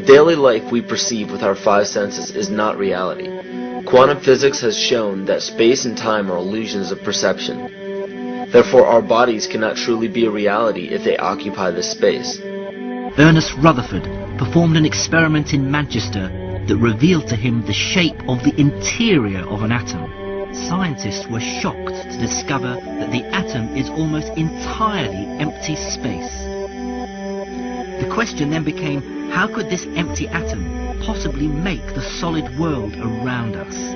daily life we perceive with our five senses is not reality. Quantum physics has shown that space and time are illusions of perception. Therefore, our bodies cannot truly be a reality if they occupy this space. Ernest Rutherford performed an experiment in Manchester that revealed to him the shape of the interior of an atom. Scientists were shocked to discover that the atom is almost entirely empty space. The question then became, how could this empty atom possibly make the solid world around us?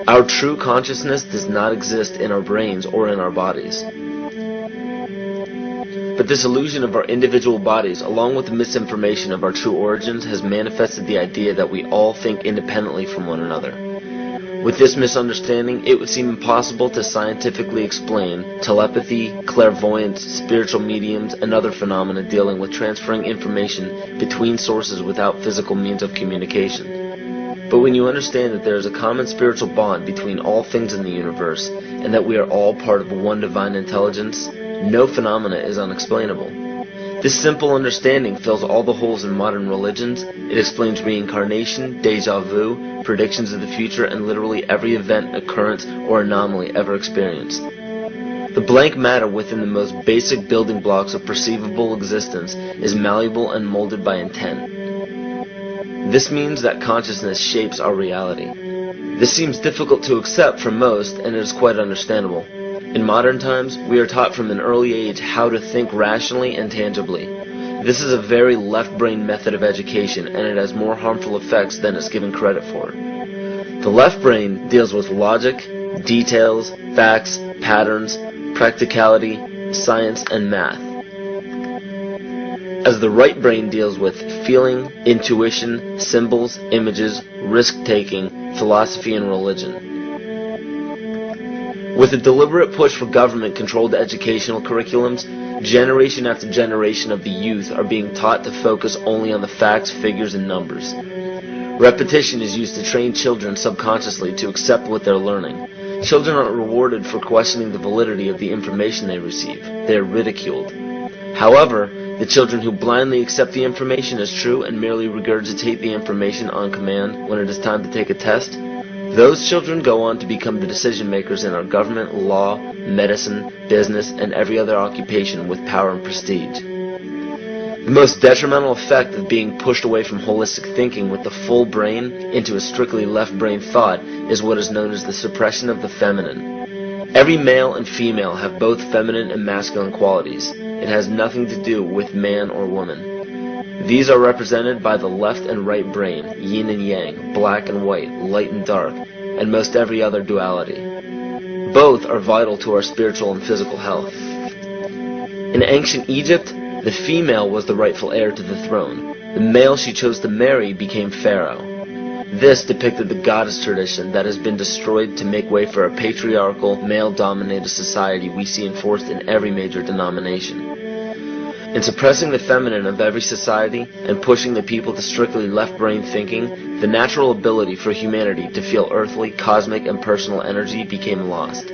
Our true consciousness does not exist in our brains or in our bodies. But this illusion of our individual bodies, along with the misinformation of our true origins, has manifested the idea that we all think independently from one another. With this misunderstanding, it would seem impossible to scientifically explain telepathy, clairvoyance, spiritual mediums, and other phenomena dealing with transferring information between sources without physical means of communication. But when you understand that there is a common spiritual bond between all things in the universe, and that we are all part of one divine intelligence, no phenomena is unexplainable. This simple understanding fills all the holes in modern religions. It explains reincarnation, déjà vu, predictions of the future, and literally every event, occurrence, or anomaly ever experienced. The blank matter within the most basic building blocks of perceivable existence is malleable and molded by intent. This means that consciousness shapes our reality. This seems difficult to accept for most, and it is quite understandable. In modern times, we are taught from an early age how to think rationally and tangibly. This is a very left-brain method of education, and it has more harmful effects than it's given credit for. The left brain deals with logic, details, facts, patterns, practicality, science, and math, as the right brain deals with feeling, intuition, symbols, images, risk-taking, philosophy, and religion. With a deliberate push for government-controlled educational curriculums, generation after generation of the youth are being taught to focus only on the facts, figures, and numbers. Repetition is used to train children subconsciously to accept what they're learning. Children aren't rewarded for questioning the validity of the information they receive. They are ridiculed. However, the children who blindly accept the information as true and merely regurgitate the information on command when it is time to take a test, those children go on to become the decision makers in our government, law, medicine, business, and every other occupation with power and prestige. The most detrimental effect of being pushed away from holistic thinking with the full brain into a strictly left brain thought is what is known as the suppression of the feminine. Every male and female have both feminine and masculine qualities. It has nothing to do with man or woman. These are represented by the left and right brain, yin and yang, black and white, light and dark, and most every other duality. Both are vital to our spiritual and physical health. In ancient Egypt, the female was the rightful heir to the throne. The male she chose to marry became pharaoh. This depicted the goddess tradition that has been destroyed to make way for a patriarchal, male-dominated society we see enforced in every major denomination. In suppressing the feminine of every society and pushing the people to strictly left-brain thinking, the natural ability for humanity to feel earthly, cosmic, and personal energy became lost.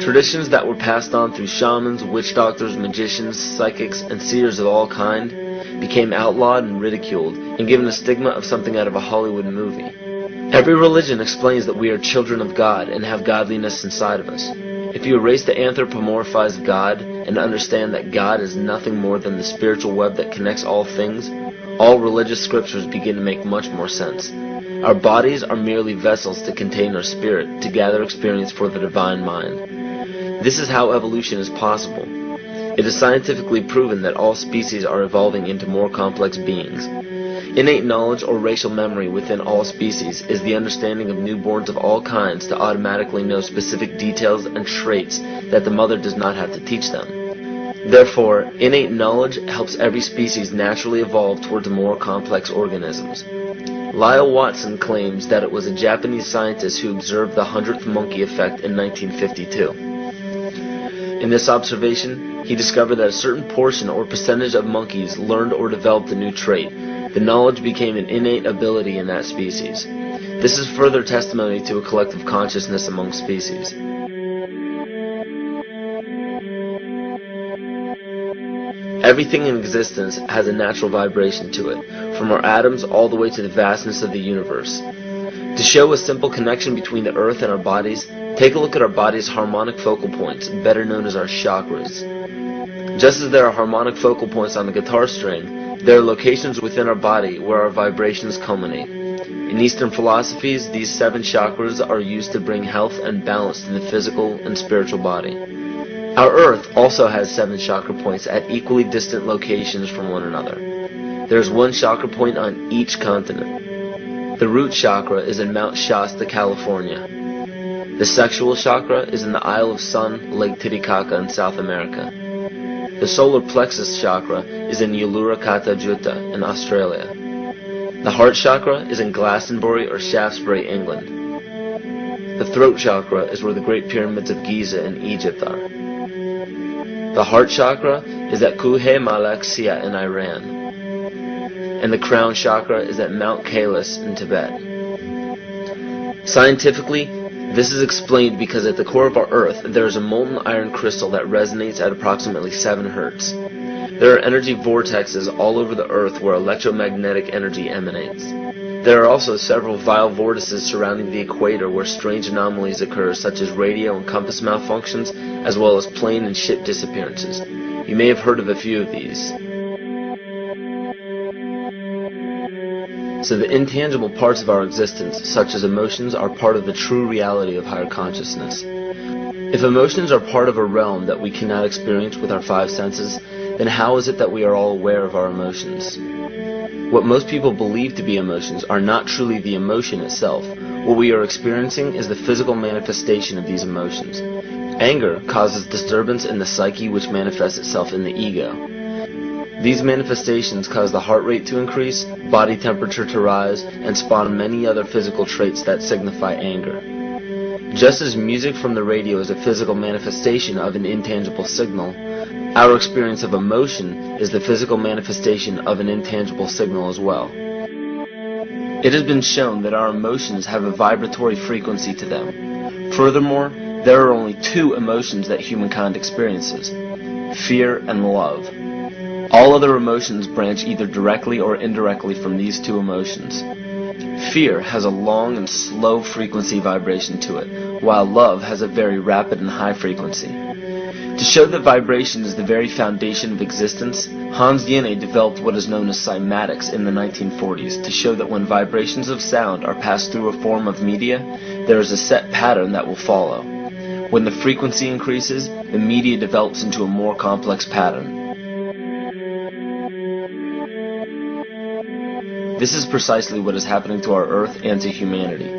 Traditions that were passed on through shamans, witch doctors, magicians, psychics, and seers of all kind became outlawed and ridiculed and given a stigma of something out of a Hollywood movie. Every religion explains that we are children of God and have godliness inside of us. If you erase the anthropomorphized God and understand that God is nothing more than the spiritual web that connects all things, all religious scriptures begin to make much more sense. Our bodies are merely vessels to contain our spirit, to gather experience for the divine mind. This is how evolution is possible. It is scientifically proven that all species are evolving into more complex beings. Innate knowledge or racial memory within all species is the understanding of newborns of all kinds to automatically know specific details and traits that the mother does not have to teach them. Therefore, innate knowledge helps every species naturally evolve towards more complex organisms. Lyle Watson claims that it was a Japanese scientist who observed the 100th monkey effect in 1952. In this observation, he discovered that a certain portion or percentage of monkeys learned or developed a new trait. The knowledge became an innate ability in that species. This is further testimony to a collective consciousness among species. Everything in existence has a natural vibration to it, from our atoms all the way to the vastness of the universe. To show a simple connection between the earth and our bodies, take a look at our body's harmonic focal points, better known as our chakras. Just as there are harmonic focal points on the guitar string, there are locations within our body where our vibrations culminate. In Eastern philosophies, these 7 chakras are used to bring health and balance to the physical and spiritual body. Our Earth also has 7 chakra points at equally distant locations from one another. There is 1 chakra point on each continent. The root chakra is in Mount Shasta, California. The sexual chakra is in the Isle of Sun, Lake Titicaca in South America. The solar plexus chakra is in Uluru Juta in Australia. The heart chakra is in Glastonbury or Shaftesbury, England. The throat chakra is where the Great Pyramids of Giza in Egypt are. The heart chakra is at Kuhe Malak Sia in Iran. And the crown chakra is at Mount Kailas in Tibet. Scientifically, this is explained because at the core of our Earth there is a molten iron crystal that resonates at approximately 7 Hertz. There are energy vortexes all over the Earth where electromagnetic energy emanates. There are also several vile vortices surrounding the equator where strange anomalies occur, such as radio and compass malfunctions, as well as plane and ship disappearances. You may have heard of a few of these. So the intangible parts of our existence, such as emotions, are part of the true reality of higher consciousness. If emotions are part of a realm that we cannot experience with our 5 senses, then how is it that we are all aware of our emotions? What most people believe to be emotions are not truly the emotion itself. What we are experiencing is the physical manifestation of these emotions. Anger causes disturbance in the psyche, which manifests itself in the ego. These manifestations cause the heart rate to increase, body temperature to rise, and spawn many other physical traits that signify anger. Just as music from the radio is a physical manifestation of an intangible signal, our experience of emotion is the physical manifestation of an intangible signal as well. It has been shown that our emotions have a vibratory frequency to them. Furthermore, there are only 2 emotions that humankind experiences: fear and love. All other emotions branch either directly or indirectly from these 2 emotions. Fear has a long and slow frequency vibration to it, while love has a very rapid and high frequency. To show that vibration is the very foundation of existence, Hans Jene developed what is known as cymatics in the 1940s to show that when vibrations of sound are passed through a form of media, there is a set pattern that will follow. When the frequency increases, the media develops into a more complex pattern. This is precisely what is happening to our Earth and to humanity.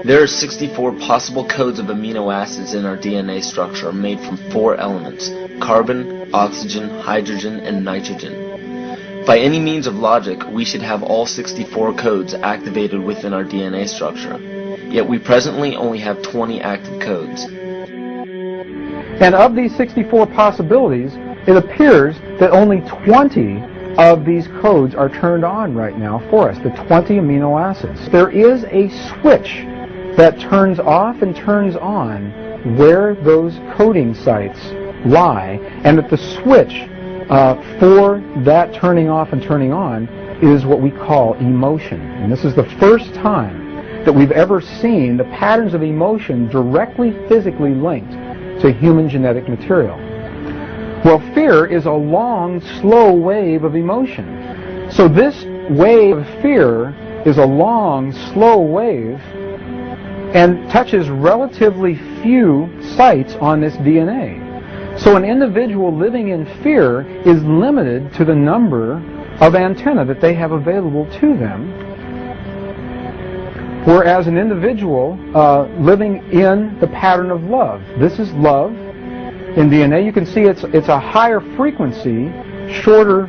There are 64 possible codes of amino acids in our DNA structure made from 4 elements: carbon, oxygen, hydrogen, and nitrogen. By any means of logic, we should have all 64 codes activated within our DNA structure. Yet we presently only have 20 active codes. And of these 64 possibilities, it appears that only 20 of these codes are turned on right now for us, the 20 amino acids. There is a switch that turns off and turns on where those coding sites lie, and that the switch for that turning off and turning on is what we call emotion. And this is the first time that we've ever seen the patterns of emotion directly physically linked to human genetic material. Well, fear is a long, slow wave of emotion. So this wave of fear is a long, slow wave and touches relatively few sites on this DNA. So an individual living in fear is limited to the number of antennae that they have available to them, whereas an individual living in the pattern of love, this is love in DNA, you can see it's a higher frequency, shorter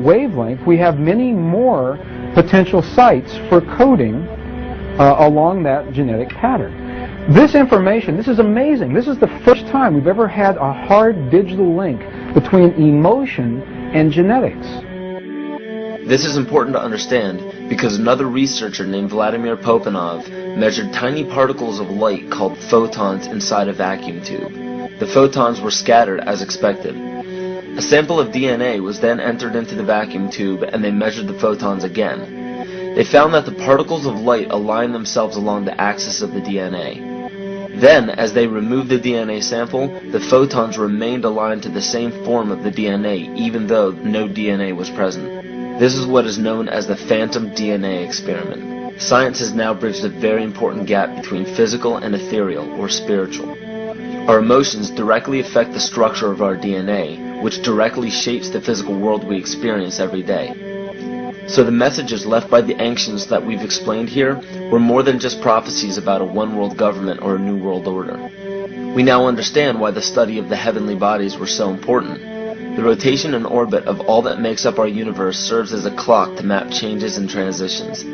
wavelength. We have many more potential sites for coding along that genetic pattern. This information, this is amazing. This is the first time we've ever had a hard digital link between emotion and genetics. This is important to understand because another researcher named Vladimir Popanov measured tiny particles of light called photons inside a vacuum tube. The photons were scattered as expected. A sample of DNA was then entered into the vacuum tube and they measured the photons again. They found that the particles of light aligned themselves along the axis of the DNA. Then, as they removed the DNA sample, the photons remained aligned to the same form of the DNA, even though no DNA was present. This is what is known as the phantom DNA experiment. Science has now bridged a very important gap between physical and ethereal, or spiritual. Our emotions directly affect the structure of our DNA, which directly shapes the physical world we experience every day. So the messages left by the ancients that we've explained here were more than just prophecies about a one-world government or a new world order. We now understand why the study of the heavenly bodies were so important. The rotation and orbit of all that makes up our universe serves as a clock to map changes and transitions.